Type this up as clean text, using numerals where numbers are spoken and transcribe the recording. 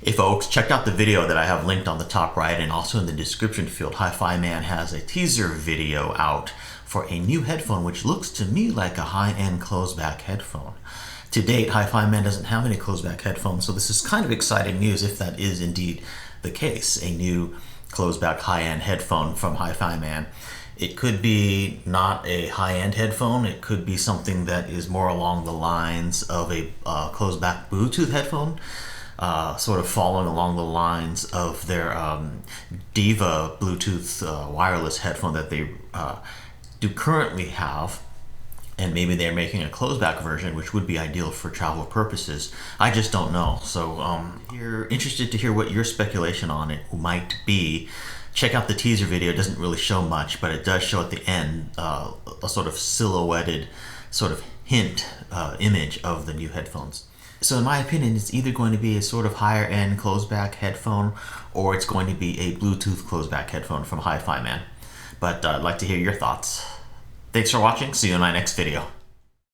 Hey folks, check out the video that I have linked on the top right and also in the description field. Hifiman has a teaser video out for a new headphone which looks to me like a high-end closed-back headphone. To date, Hifiman doesn't have any closed-back headphones, so this is kind of exciting news if that is indeed the case. A new closed-back high-end headphone from Hifiman. It could be not a high-end headphone, it could be something that is more along the lines of a closed-back Bluetooth headphone. Sort of following along the lines of their Diva Bluetooth wireless headphone that they do currently have, and maybe they're making a closed-back version which would be ideal for travel purposes. I just don't know. So you're interested to hear what your speculation on it might be. Check out the teaser video. It doesn't really show much, but it does show at the end a sort of silhouetted sort of hint image of the new headphones. So in my opinion, it's either going to be a sort of higher end closed-back headphone or it's going to be a Bluetooth closed-back headphone from Hifiman. But I'd like to hear your thoughts. Thanks for watching. See you in my next video.